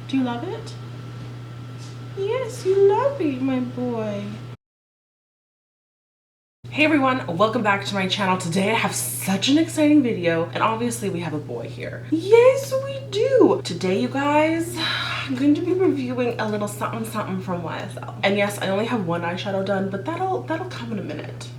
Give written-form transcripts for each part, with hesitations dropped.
Do you love it? Yes, you love it, my boy. Hey everyone, welcome back to my channel. Today I have such an exciting video, and obviously we have a boy here. Yes, we do. Today, you guys, I'm going to be reviewing a little something something from YSL. And yes, I only have one eyeshadow done, but that'll come in a minute.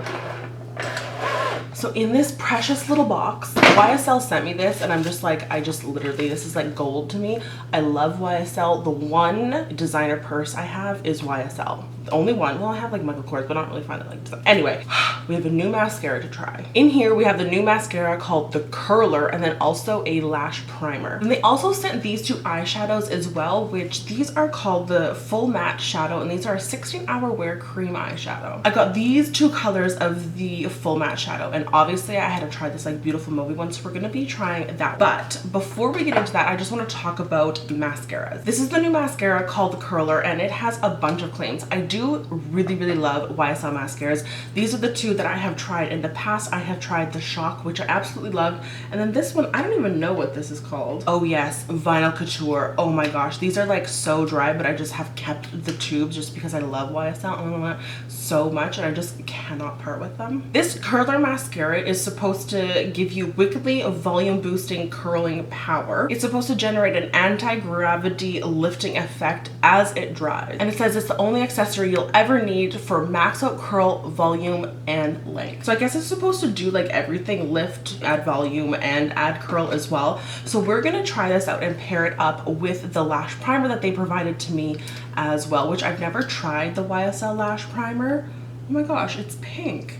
So in this precious little box, YSL sent me this, and I'm just like, literally, this is like gold to me. I love YSL. The one designer purse I have is YSL. The only one. Well, I have like Michael Kors, but I don't really find it like design. Anyway, we have a new mascara to try. In here, we have the new mascara called the Curler, and then also a lash primer. And they also sent these two eyeshadows as well, which these are called the Full Matte Shadow, and these are a 16-hour wear cream eyeshadow. I got these two colors of the Full Matte Shadow, and obviously I had to try this like beautiful movie one, so we're gonna be trying that. But before we get into that, I just want to talk about mascaras. This is the new mascara called the Curler, and it has a bunch of claims. I do really love YSL mascaras. These are the two that I have tried. In the past, I have tried the Shock, which I absolutely loved, and then this one, I don't even know what this is called. Oh yes, Vinyl Couture. Oh my gosh, these are like so dry, but I just have kept the tubes just because I love YSL so much, and I just cannot part with them. This Curler mascara is supposed to give you wickedly volume boosting curling power. It's supposed to generate an anti-gravity lifting effect as it dries, and it says it's the only accessory you'll ever need for max out curl, volume, and length. So I guess it's supposed to do like everything, lift, add volume, and add curl as well. So we're gonna try this out and pair it up with the lash primer that they provided to me as well, which I've never tried the YSL lash primer. Oh my gosh, it's pink.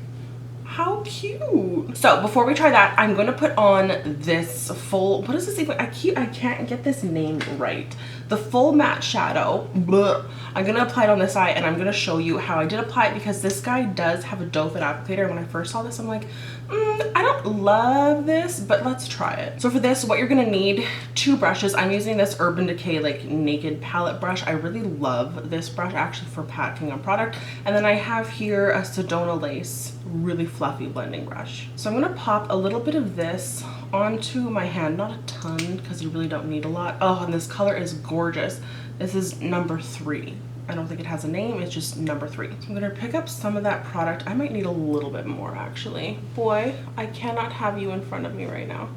How cute. So before we try that, I'm gonna put on this full, what is this even? I can't get this name right. The Full Matte Shadow. Blah. I'm gonna apply it on this eye, and I'm gonna show you how I did apply it, because this guy does have a doe foot applicator. When I first saw this, I'm like, I don't love this, but let's try it. So for this, what you're gonna need, two brushes. I'm using this Urban Decay like naked palette brush. I really love this brush actually for packing on product. And then I have here a Sedona Lace really fluffy blending brush. So I'm gonna pop a little bit of this onto my hand, not a ton because you really don't need a lot. Oh, and this color is gorgeous. This is number 3. I don't think it has a name, it's just number 3. So I'm gonna pick up some of that product. I might need a little bit more actually. Boy, I cannot have you in front of me right now.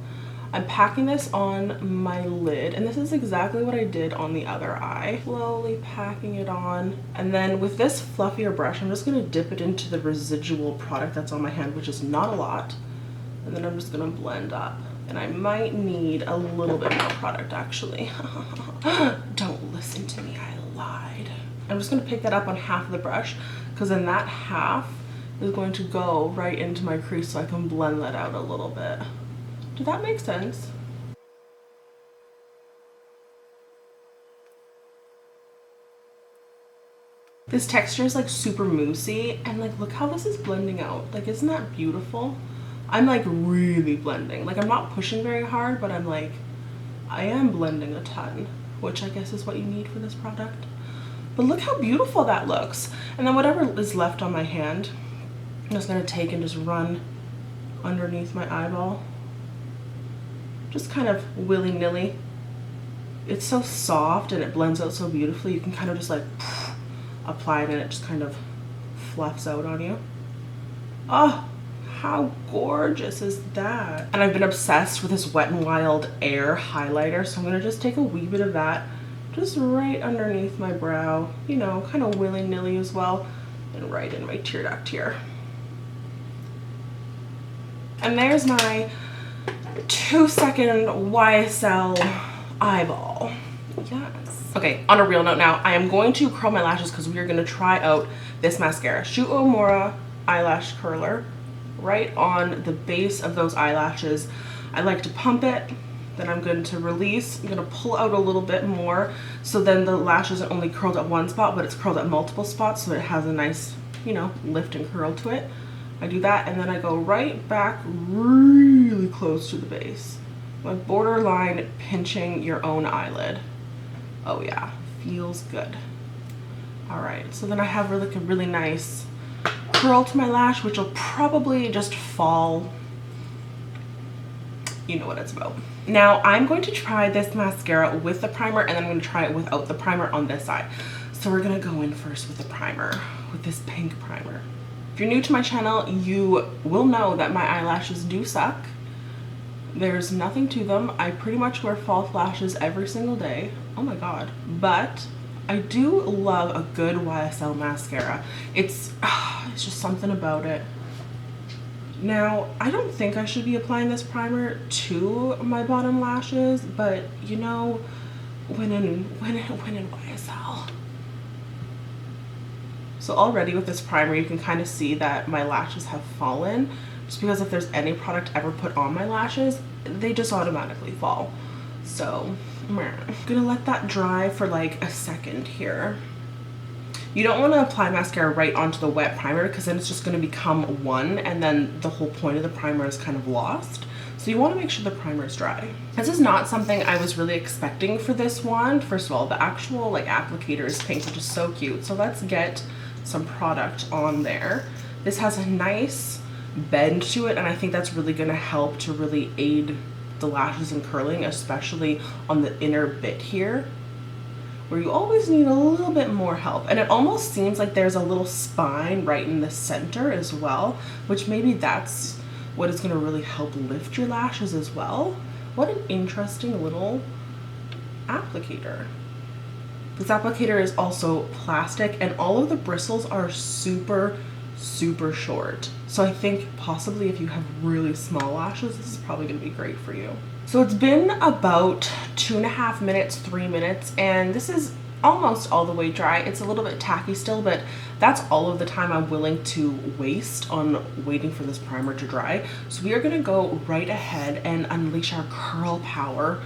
I'm packing this on my lid, and this is exactly what I did on the other eye. Slowly packing it on. And then with this fluffier brush, I'm just gonna dip it into the residual product that's on my hand, which is not a lot. And then I'm just gonna blend up. And I might need a little bit more product actually. Don't listen to me, I lied. I'm just gonna pick that up on half of the brush, because then that half is going to go right into my crease so I can blend that out a little bit. Did that make sense? This texture is like super moussey, and like look how this is blending out. Like, isn't that beautiful? I'm like really blending. Like, I'm not pushing very hard, but I'm like, I am blending a ton, which I guess is what you need for this product. But look how beautiful that looks. And then whatever is left on my hand, I'm just gonna take and just run underneath my eyeball. Just kind of willy-nilly. It's so soft and it blends out so beautifully. You can kind of just like apply it, and it just kind of fluffs out on you. Oh, how gorgeous is that? And I've been obsessed with this Wet n Wild Air highlighter, so I'm gonna just take a wee bit of that just right underneath my brow, you know, kind of willy-nilly as well, and right in my tear duct here. And there's my 2-second YSL eyeball. Yes. Okay, on a real note now, I am going to curl my lashes because we are going to try out this mascara. Shu Uemura Eyelash Curler right on the base of those eyelashes. I like to pump it, then I'm going to release. I'm going to pull out a little bit more, so then the lash isn't only curled at one spot, but it's curled at multiple spots, so it has a nice, you know, lift and curl to it. I do that, and then I go right back really close to the base. Like borderline pinching your own eyelid. Oh yeah, feels good. All right, so then I have like a really nice curl to my lash, which will probably just fall you know what it's about. Now I'm going to try this mascara with the primer, and then I'm going to try it without the primer on this side. So we're going to go in first with the primer, with this pink primer. If you're new to my channel, you will know that my eyelashes do suck. There's nothing to them. I pretty much wear false lashes every single day. Oh my god. But I do love a good YSL mascara. It's just something about it. Now, I don't think I should be applying this primer to my bottom lashes, but you know, when in YSL. So already with this primer, you can kind of see that my lashes have fallen, just because if there's any product ever put on my lashes, they just automatically fall. So I'm gonna let that dry for like a second here. You don't want to apply mascara right onto the wet primer, because then it's just going to become one, and then the whole point of the primer is kind of lost. So you want to make sure the primer is dry. This is not something I was really expecting for this wand. First of all, the actual like applicator is pink, which is so cute. So let's get some product on there. This has a nice bend to it, and I think that's really going to help to really aid the lashes in curling, especially on the inner bit here, where you always need a little bit more help. And it almost seems like there's a little spine right in the center as well, which maybe that's what is going to really help lift your lashes as well. What an interesting little applicator. This applicator is also plastic, and all of the bristles are super short. So I think possibly if you have really small lashes, this is probably going to be great for you. So it's been about 2.5 minutes, 3 minutes, and this is almost all the way dry. It's a little bit tacky still, but that's all of the time I'm willing to waste on waiting for this primer to dry. So we are going to go right ahead and unleash our curl power.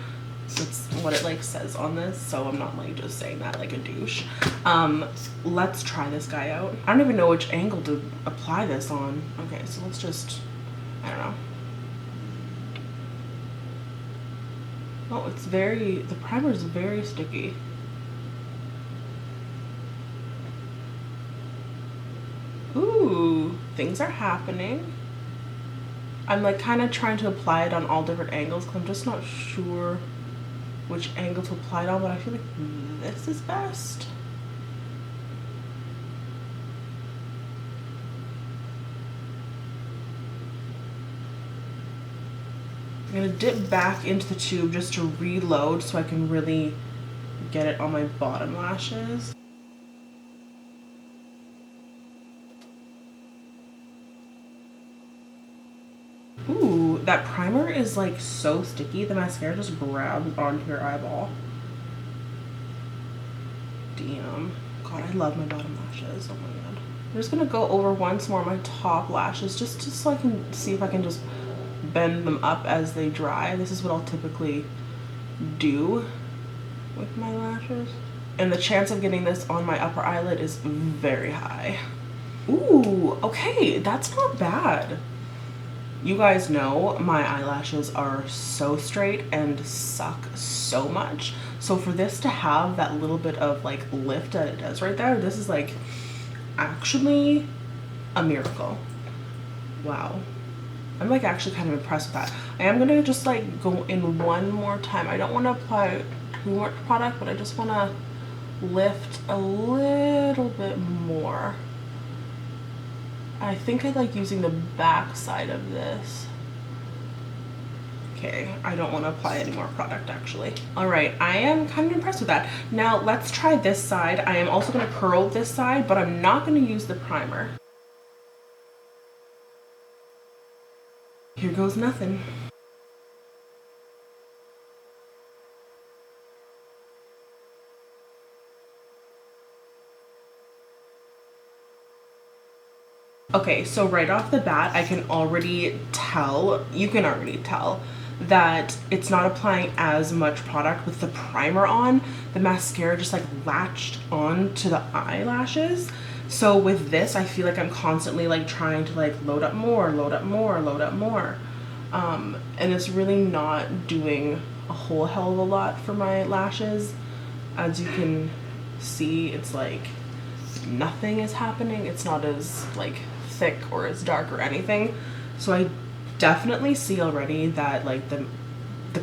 That's what it like says on this, so I'm not like just saying that like a douche. Let's try this guy out. I don't even know which angle to apply this on. Okay, so let's just, I don't know. Oh, it's very, the primer is very sticky. Ooh, things are happening. I'm like kind of trying to apply it on all different angles, because I'm just not sure which angle to apply it on, but I feel like this is best. I'm gonna dip back into the tube just to reload so I can really get it on my bottom lashes. Ooh, that primer is like so sticky. The mascara just grabs onto your eyeball. Damn. God, I love my bottom lashes. Oh my god. I'm just gonna go over once more my top lashes just so I can see if I can just bend them up as they dry. This is what I'll typically do with my lashes. And the chance of getting this on my upper eyelid is very high. Ooh, okay, that's not bad. You guys know my eyelashes are so straight and suck so much. So for this to have that little bit of like lift that it does right there, this is like actually a miracle. Wow. I'm like actually kind of impressed with that. I am gonna just like go in one more time. I don't want to apply too much product, but I just want to lift a little bit more. I think I like using the back side of this. Okay, I don't want to apply any more product actually. All right, I am kind of impressed with that. Now let's try this side. I am also going to curl this side, but I'm not going to use the primer. Here goes nothing. Okay, so right off the bat, I can already tell, you can already tell that it's not applying as much product with the primer on. The mascara just like latched on to the eyelashes. So with this, I feel like I'm constantly like trying to like load up more, load up more, load up more. And it's really not doing a whole hell of a lot for my lashes. As you can see, it's like nothing is happening. It's not as like thick or as dark or anything. So I definitely see already that like the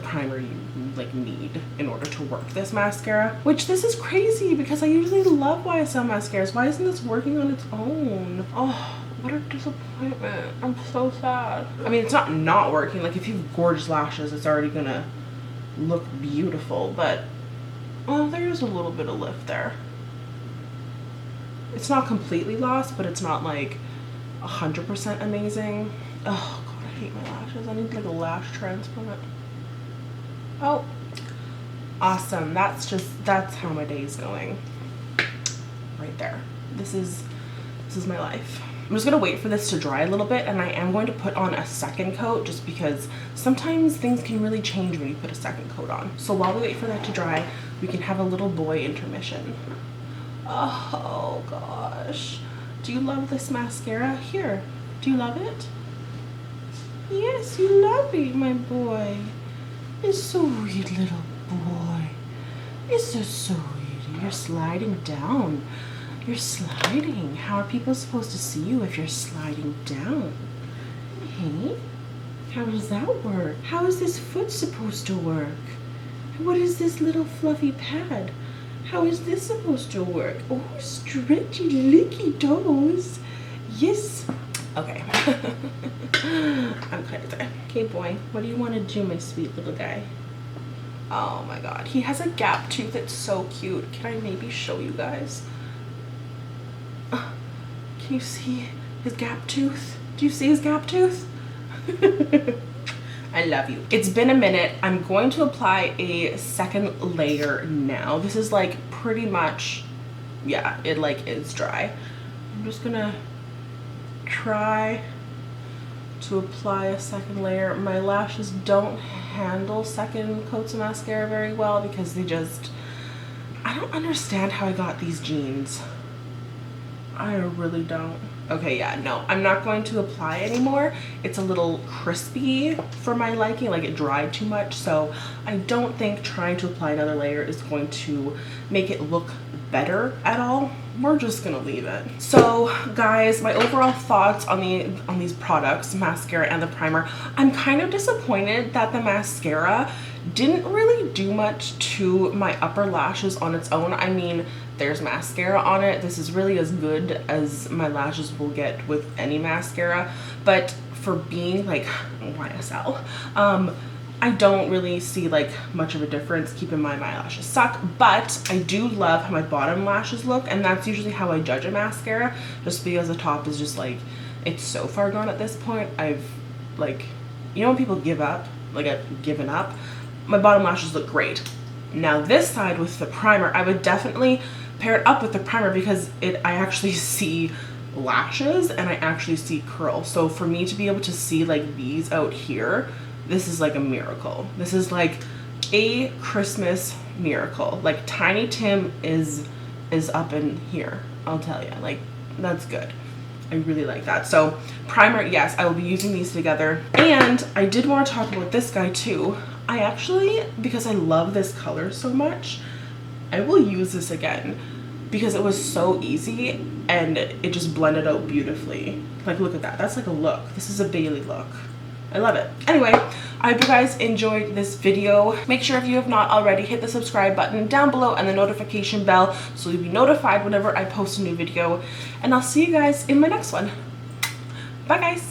primer you like need in order to work this mascara, which this is crazy because I usually love YSL mascaras. Why isn't this working on its own? Oh, what a disappointment. I'm so sad. I mean, it's not working. Like if you have gorgeous lashes, it's already gonna look beautiful, but oh, there's a little bit of lift there. It's not completely lost, but it's not like 100% amazing. Oh god, I hate my lashes. I need like a lash transplant. Oh, awesome. That's how my day's going. Right there. This is my life. I'm just gonna wait for this to dry a little bit, and I am going to put on a second coat just because sometimes things can really change when you put a second coat on. So while we wait for that to dry, we can have a little boy intermission. Oh gosh. Do you love this mascara? Here. Do you love it? Yes, you love it, my boy. It's so sweet, little boy. It's so sweet. You're sliding down. You're sliding. How are people supposed to see you if you're sliding down? Hey? How does that work? How is this foot supposed to work? What is this little fluffy pad? How is this supposed to work? Oh, stretchy, licky toes. Yes. Okay. I'm kind of tired. Okay, boy. What do you want to do, my sweet little guy? Oh my god. He has a gap tooth. It's so cute. Can I maybe show you guys? Can you see his gap tooth? Do you see his gap tooth? I love you. It's been a minute. I'm going to apply a second layer now. This is like pretty much, yeah, it like is dry. I'm just gonna try to apply a second layer. My lashes don't handle second coats of mascara very well because they just, I don't understand how I got these jeans. I really don't. Okay, yeah, no, I'm not going to apply anymore. It's a little crispy for my liking, like it dried too much, so I don't think trying to apply another layer is going to make it look better at all. We're just gonna leave it. So guys, my overall thoughts on these products, mascara and the primer, I'm kind of disappointed that the mascara didn't really do much to my upper lashes on its own. I mean, there's mascara on it. This is really as good as my lashes will get with any mascara, but for being like YSL, I don't really see like much of a difference. Keep in mind my lashes suck, but I do love how my bottom lashes look, and that's usually how I judge a mascara, just because the top is just like, it's so far gone at this point. I've like, you know when people give up, like I've given up, my bottom lashes look great. Now this side with the primer, I would definitely pair it up with the primer because I actually see lashes and I actually see curl. So for me to be able to see like these out here, this is like a miracle. This is like a Christmas miracle. Like Tiny Tim is up in here, I'll tell you. Like, that's good. I really like that. So primer, yes, I will be using these together. And I did want to talk about this guy too. I actually, because I love this color so much, I will use this again because it was so easy and it just blended out beautifully. Like, look at that. That's like a look. This is a Bailey look. I love it. Anyway, I hope you guys enjoyed this video. Make sure if you have not already, hit the subscribe button down below and the notification bell so you'll be notified whenever I post a new video. And I'll see you guys in my next one. Bye guys.